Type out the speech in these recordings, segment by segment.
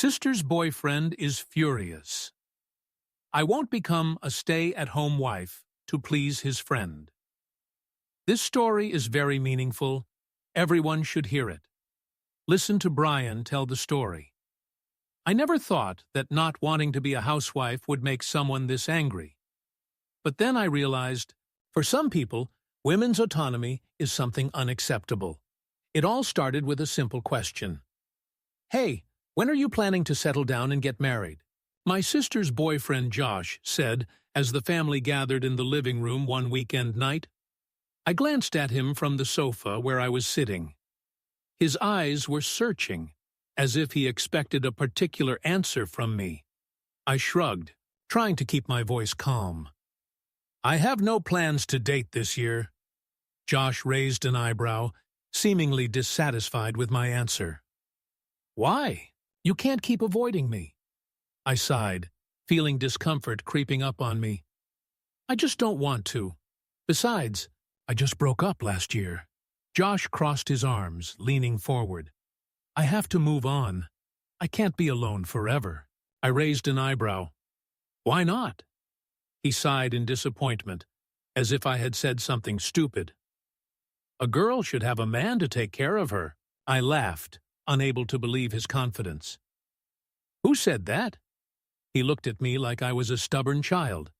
Sister's boyfriend is furious. I won't become a stay-at-home wife to please his friend. This story is very meaningful. Everyone should hear it. Listen to Brian tell the story. I never thought that not wanting to be a housewife would make someone this angry. But then I realized, for some people, women's autonomy is something unacceptable. It all started with a simple question. Hey, when are you planning to settle down and get married? My sister's boyfriend Josh said as the family gathered in the living room one weekend night. I glanced at him from the sofa where I was sitting. His eyes were searching, as if he expected a particular answer from me. I shrugged, trying to keep my voice calm. I have no plans to date this year. Josh raised an eyebrow, seemingly dissatisfied with my answer. Why? You can't keep avoiding me. I sighed, feeling discomfort creeping up on me. I just don't want to. Besides, I just broke up last year. Josh crossed his arms, leaning forward. I have to move on. I can't be alone forever. I raised an eyebrow. Why not? He sighed in disappointment, as if I had said something stupid. A girl should have a man to take care of her. I laughed, unable to believe his confidence. Who said that? He looked at me like I was a stubborn child.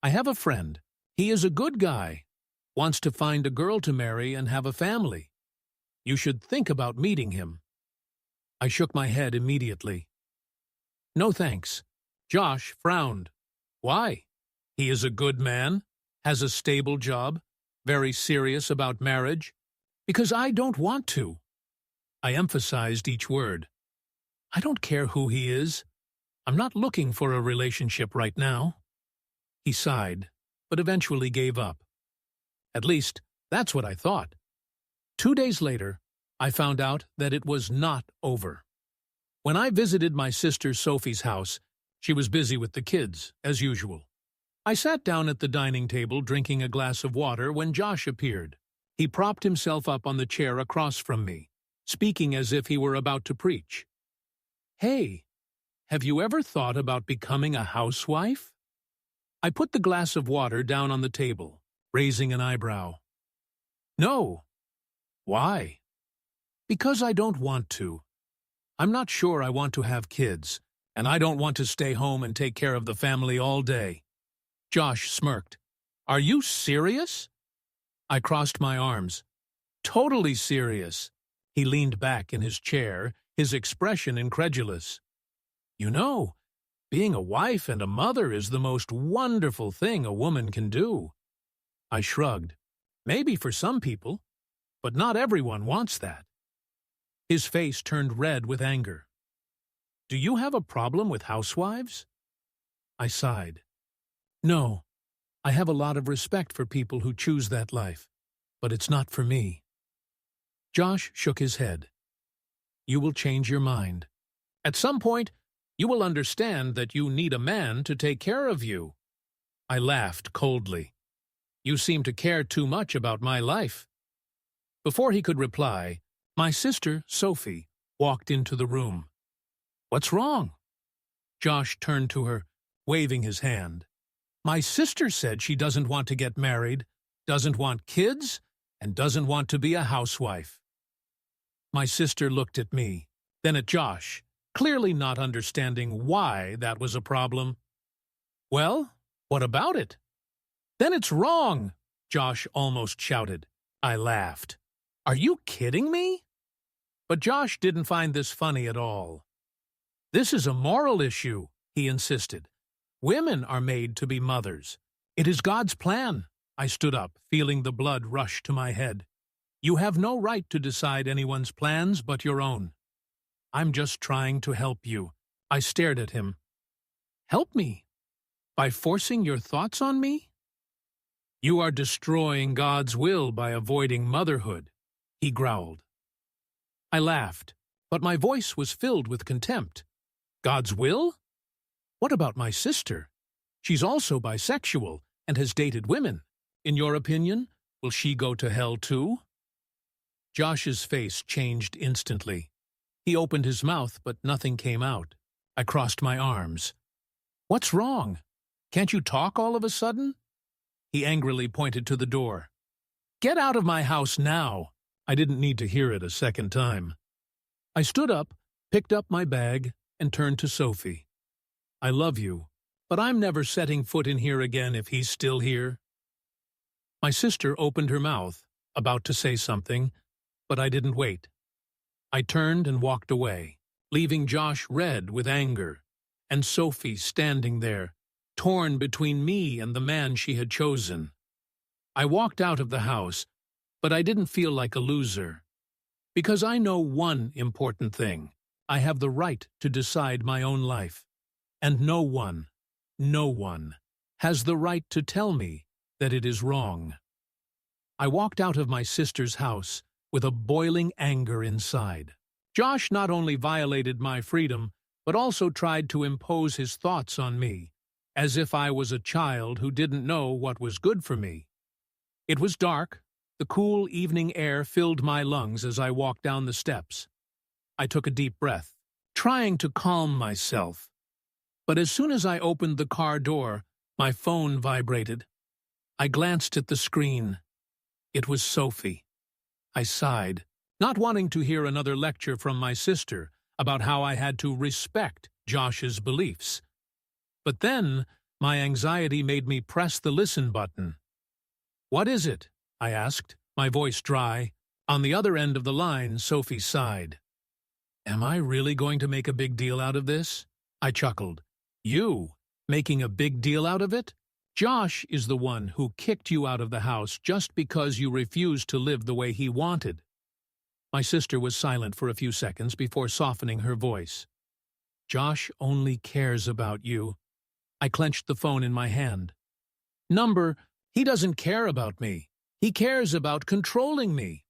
I have a friend. He is a good guy. Wants to find a girl to marry and have a family. You should think about meeting him. I shook my head immediately. No thanks. Josh frowned. Why? He is a good man, has a stable job, very serious about marriage. Because I don't want to. I emphasized each word. I don't care who he is. I'm not looking for a relationship right now. He sighed, but eventually gave up. At least, that's what I thought. 2 days later, I found out that it was not over. When I visited my sister Sophie's house, she was busy with the kids, as usual. I sat down at the dining table drinking a glass of water when Josh appeared. He propped himself up on the chair across from me, speaking as if he were about to preach. Hey, have you ever thought about becoming a housewife? I put the glass of water down on the table, raising an eyebrow. No. Why? Because I don't want to. I'm not sure I want to have kids, and I don't want to stay home and take care of the family all day. Josh smirked. Are you serious? I crossed my arms. Totally serious. He leaned back in his chair, his expression incredulous. You know, being a wife and a mother is the most wonderful thing a woman can do. I shrugged. Maybe for some people, but not everyone wants that. His face turned red with anger. Do you have a problem with housewives? I sighed. No, I have a lot of respect for people who choose that life, but it's not for me. Josh shook his head. You will change your mind. At some point, you will understand that you need a man to take care of you. I laughed coldly. You seem to care too much about my life. Before he could reply, my sister, Sophie, walked into the room. What's wrong? Josh turned to her, waving his hand. My sister said she doesn't want to get married, doesn't want kids, and doesn't want to be a housewife. My sister looked at me, then at Josh, clearly not understanding why that was a problem. Well, what about it? Then it's wrong, Josh almost shouted. I laughed. Are you kidding me? But Josh didn't find this funny at all. This is a moral issue, he insisted. Women are made to be mothers. It is God's plan. I stood up, feeling the blood rush to my head. You have no right to decide anyone's plans but your own. I'm just trying to help you. I stared at him. Help me? By forcing your thoughts on me? You are destroying God's will by avoiding motherhood, he growled. I laughed, but my voice was filled with contempt. God's will? What about my sister? She's also bisexual and has dated women. In your opinion, will she go to hell too? Josh's face changed instantly. He opened his mouth, but nothing came out. I crossed my arms. "What's wrong? Can't you talk all of a sudden?" He angrily pointed to the door. "Get out of my house now!" I didn't need to hear it a second time. I stood up, picked up my bag, and turned to Sophie. "I love you, but I'm never setting foot in here again if he's still here." My sister opened her mouth, about to say something, but I didn't wait. I turned and walked away, leaving Josh red with anger, and Sophie standing there, torn between me and the man she had chosen. I walked out of the house, but I didn't feel like a loser. Because I know one important thing: I have the right to decide my own life. And no one has the right to tell me that it is wrong. I walked out of my sister's house with a boiling anger inside. Josh not only violated my freedom, but also tried to impose his thoughts on me, as if I was a child who didn't know what was good for me. It was dark. The cool evening air filled my lungs as I walked down the steps. I took a deep breath, trying to calm myself. But as soon as I opened the car door, my phone vibrated. I glanced at the screen. It was Sophie. I sighed, not wanting to hear another lecture from my sister about how I had to respect Josh's beliefs. But then, my anxiety made me press the listen button. "What is it?" I asked, my voice dry. On the other end of the line, Sophie sighed. "Am I really going to make a big deal out of this?" I chuckled. "You? Making a big deal out of it? Josh is the one who kicked you out of the house just because you refused to live the way he wanted." My sister was silent for a few seconds before softening her voice. "Josh only cares about you." I clenched the phone in my hand. He doesn't care about me. He cares about controlling me."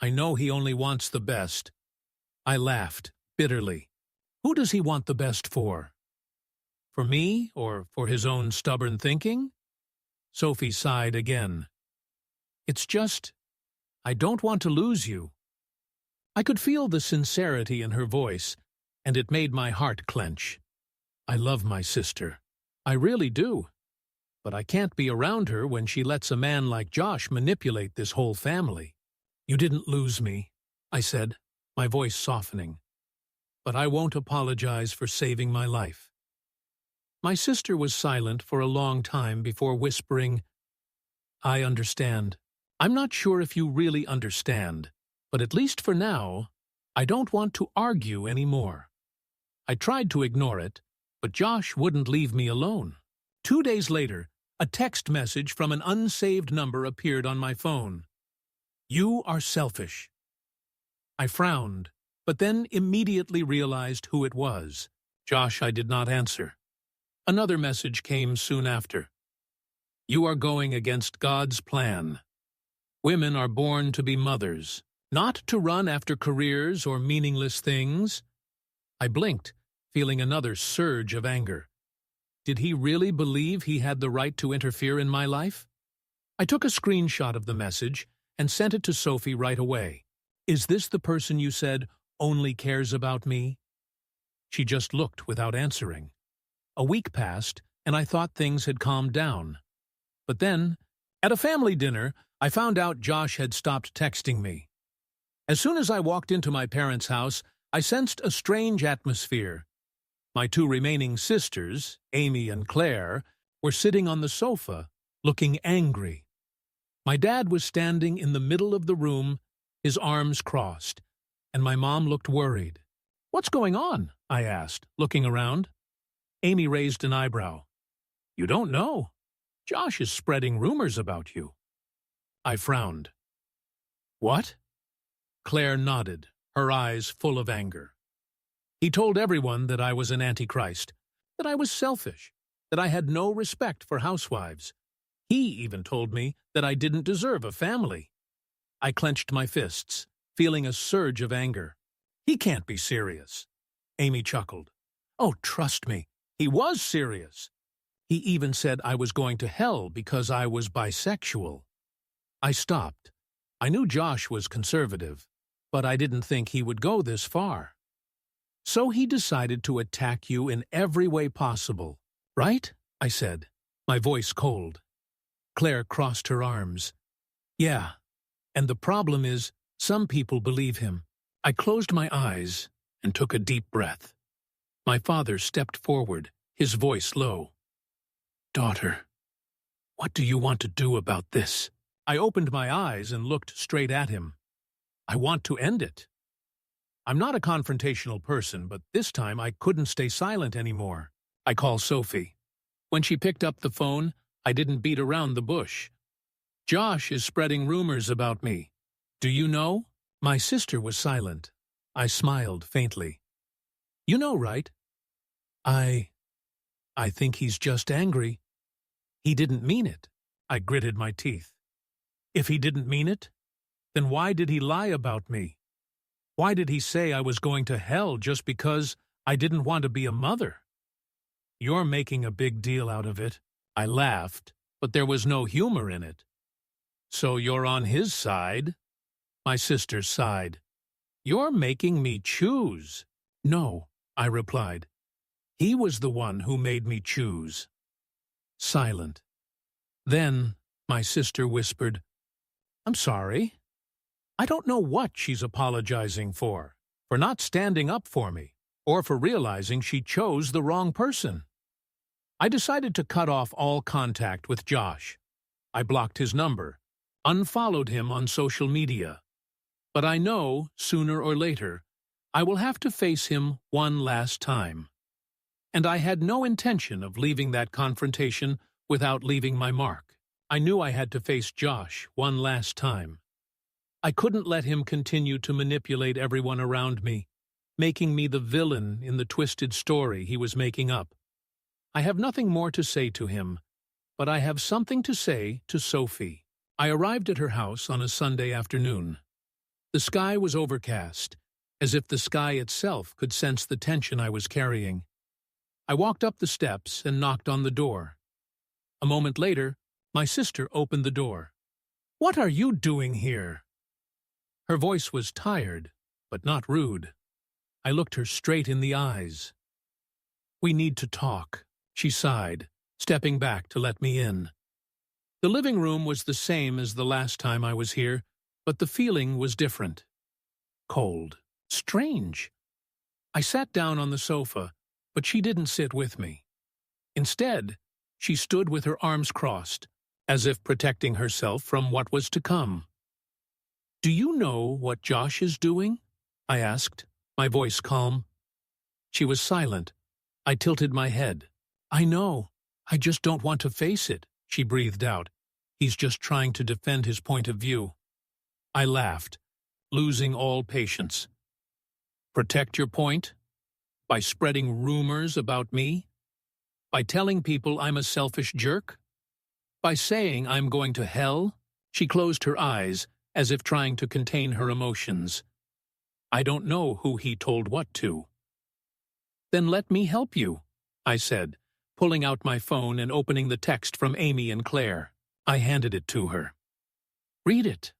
"I know he only wants the best." I laughed, bitterly. "Who does he want the best for? For me, or for his own stubborn thinking?" Sophie sighed again. "It's just, I don't want to lose you." I could feel the sincerity in her voice, and it made my heart clench. I love my sister. I really do. But I can't be around her when she lets a man like Josh manipulate this whole family. "You didn't lose me," I said, my voice softening. "But I won't apologize for saving my life." My sister was silent for a long time before whispering, "I understand. I'm not sure if you really understand, but at least for now, I don't want to argue anymore." I tried to ignore it, but Josh wouldn't leave me alone. 2 days later, a text message from an unsaved number appeared on my phone. "You are selfish." I frowned, but then immediately realized who it was. Josh, I did not answer. Another message came soon after. "You are going against God's plan. Women are born to be mothers, not to run after careers or meaningless things." I blinked, feeling another surge of anger. Did he really believe he had the right to interfere in my life? I took a screenshot of the message and sent it to Sophie right away. "Is this the person you said only cares about me?" She just looked without answering. A week passed, and I thought things had calmed down. But then, at a family dinner, I found out Josh had stopped texting me. As soon as I walked into my parents' house, I sensed a strange atmosphere. My 2 remaining sisters, Amy and Claire, were sitting on the sofa, looking angry. My dad was standing in the middle of the room, his arms crossed, and my mom looked worried. "What's going on?" I asked, looking around. Amy raised an eyebrow. "You don't know. Josh is spreading rumors about you." I frowned. "What?" Claire nodded, her eyes full of anger. "He told everyone that I was an antichrist, that I was selfish, that I had no respect for housewives. He even told me that I didn't deserve a family." I clenched my fists, feeling a surge of anger. "He can't be serious." Amy chuckled. "Oh, trust me, he was serious. He even said I was going to hell because I was bisexual." I stopped. I knew Josh was conservative, but I didn't think he would go this far. So he decided to attack you in every way possible, right? I said, my voice cold. Claire crossed her arms. Yeah, and the problem is, some people believe him. I closed my eyes and took a deep breath. My father stepped forward, his voice low. Daughter, what do you want to do about this? I opened my eyes and looked straight at him. I want to end it. I'm not a confrontational person, but this time I couldn't stay silent anymore. I called Sophie. When she picked up the phone, I didn't beat around the bush. Josh is spreading rumors about me. Do you know? My sister was silent. I smiled faintly. You know, right? I think he's just angry. He didn't mean it. I gritted my teeth. If he didn't mean it, then why did he lie about me? Why did he say I was going to hell just because I didn't want to be a mother? You're making a big deal out of it. I laughed, but there was no humor in it. So you're on his side? My sister sighed. You're making me choose. No, I replied. He was the one who made me choose. Silent. Then my sister whispered, I'm sorry. I don't know what she's apologizing for not standing up for me, or for realizing she chose the wrong person. I decided to cut off all contact with Josh. I blocked his number, unfollowed him on social media. But I know, sooner or later, I will have to face him one last time. And I had no intention of leaving that confrontation without leaving my mark. I knew I had to face Josh one last time. I couldn't let him continue to manipulate everyone around me, making me the villain in the twisted story he was making up. I have nothing more to say to him, but I have something to say to Sophie. I arrived at her house on a Sunday afternoon. The sky was overcast, as if the sky itself could sense the tension I was carrying. I walked up the steps and knocked on the door. A moment later, my sister opened the door. What are you doing here? Her voice was tired, but not rude. I looked her straight in the eyes. We need to talk, she sighed, stepping back to let me in. The living room was the same as the last time I was here, but the feeling was different. Cold. Strange. I sat down on the sofa, but she didn't sit with me. Instead, she stood with her arms crossed, as if protecting herself from what was to come. Do you know what Josh is doing? I asked, my voice calm. She was silent. I tilted my head. I know. I just don't want to face it, she breathed out. He's just trying to defend his point of view. I laughed, losing all patience. Protect your point? By spreading rumors about me? By telling people I'm a selfish jerk? By saying I'm going to hell? She closed her eyes, as if trying to contain her emotions. I don't know who he told what to. Then let me help you, I said, pulling out my phone and opening the text from Amy and Claire. I handed it to her. Read it.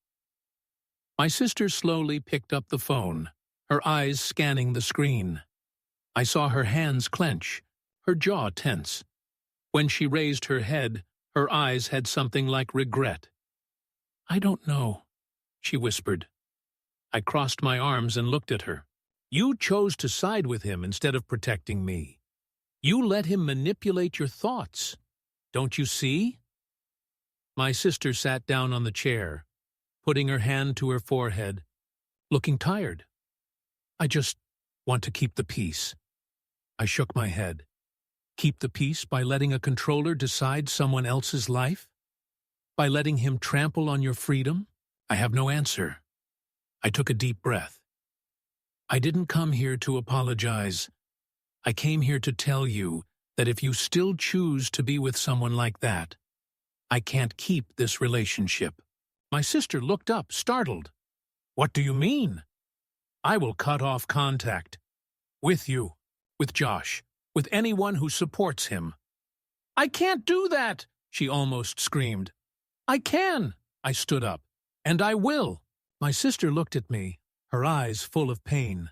My sister slowly picked up the phone, her eyes scanning the screen. I saw her hands clench, her jaw tense. When she raised her head, her eyes had something like regret. I don't know, she whispered. I crossed my arms and looked at her. You chose to side with him instead of protecting me. You let him manipulate your thoughts. Don't you see? My sister sat down on the chair, putting her hand to her forehead, looking tired. I just want to keep the peace. I shook my head. Keep the peace by letting a controller decide someone else's life? By letting him trample on your freedom? I have no answer. I took a deep breath. I didn't come here to apologize. I came here to tell you that if you still choose to be with someone like that, I can't keep this relationship. My sister looked up, startled. What do you mean? I will cut off contact. With you, with Josh, with anyone who supports him. I can't do that, she almost screamed. I can. I stood up. And I will. My sister looked at me, her eyes full of pain.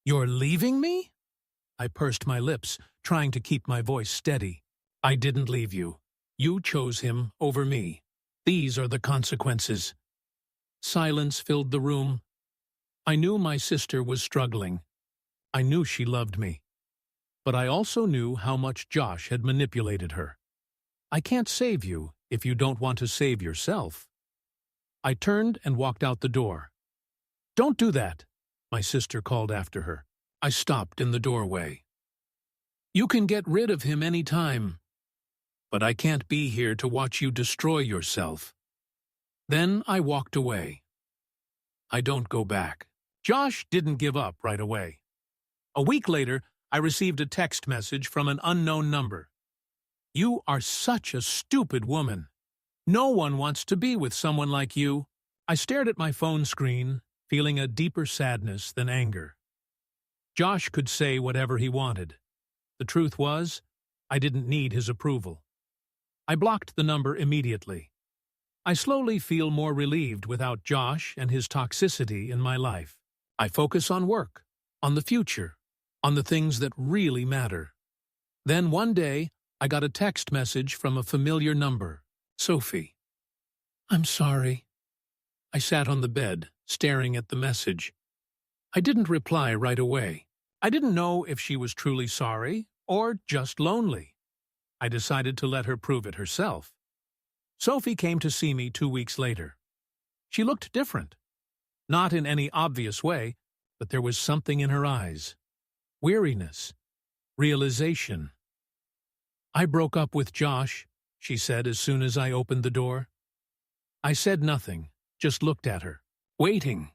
"You're leaving me?" I pursed my lips, trying to keep my voice steady. "I didn't leave you. You chose him over me. These are the consequences." Silence filled the room. I knew my sister was struggling. I knew she loved me. But I also knew how much Josh had manipulated her. I can't save you if you don't want to save yourself. I turned and walked out the door. "Don't do that," my sister called after her. I stopped in the doorway. "You can get rid of him any time, but I can't be here to watch you destroy yourself." Then I walked away. I don't go back. Josh didn't give up right away. A week later, I received a text message from an unknown number. "You are such a stupid woman. No one wants to be with someone like you." I stared at my phone screen, feeling a deeper sadness than anger. Josh could say whatever he wanted. The truth was, I didn't need his approval. I blocked the number immediately. I slowly feel more relieved without Josh and his toxicity in my life. I focus on work, on the future, on the things that really matter. Then one day, I got a text message from a familiar number, Sophie. "I'm sorry." I sat on the bed, staring at the message. I didn't reply right away. I didn't know if she was truly sorry or just lonely. I decided to let her prove it herself. Sophie came to see me 2 weeks later. She looked different. Not in any obvious way, but there was something in her eyes. Weariness. Realization. "I broke up with Josh," she said as soon as I opened the door. I said nothing, just looked at her, waiting.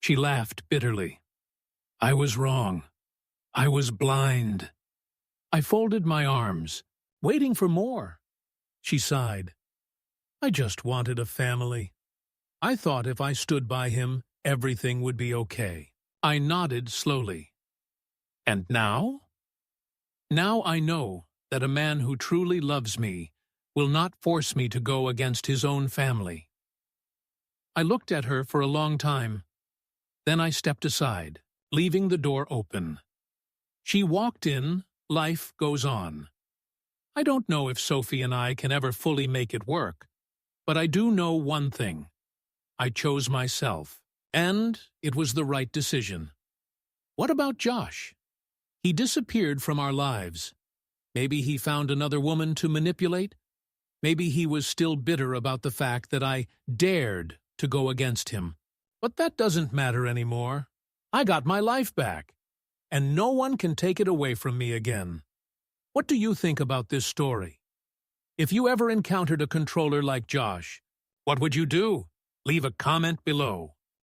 She laughed bitterly. "I was wrong. I was blind." I folded my arms, waiting for more. She sighed. "I just wanted a family. I thought if I stood by him, everything would be okay." I nodded slowly. "And now?" "Now I know that a man who truly loves me will not force me to go against his own family." I looked at her for a long time. Then I stepped aside, leaving the door open. She walked in. Life goes on. I don't know if Sophie and I can ever fully make it work, but I do know one thing. I chose myself, and it was the right decision. What about Josh? He disappeared from our lives. Maybe he found another woman to manipulate. Maybe he was still bitter about the fact that I dared to go against him. But that doesn't matter anymore. I got my life back, and no one can take it away from me again. What do you think about this story? If you ever encountered a controller like Josh, what would you do? Leave a comment below.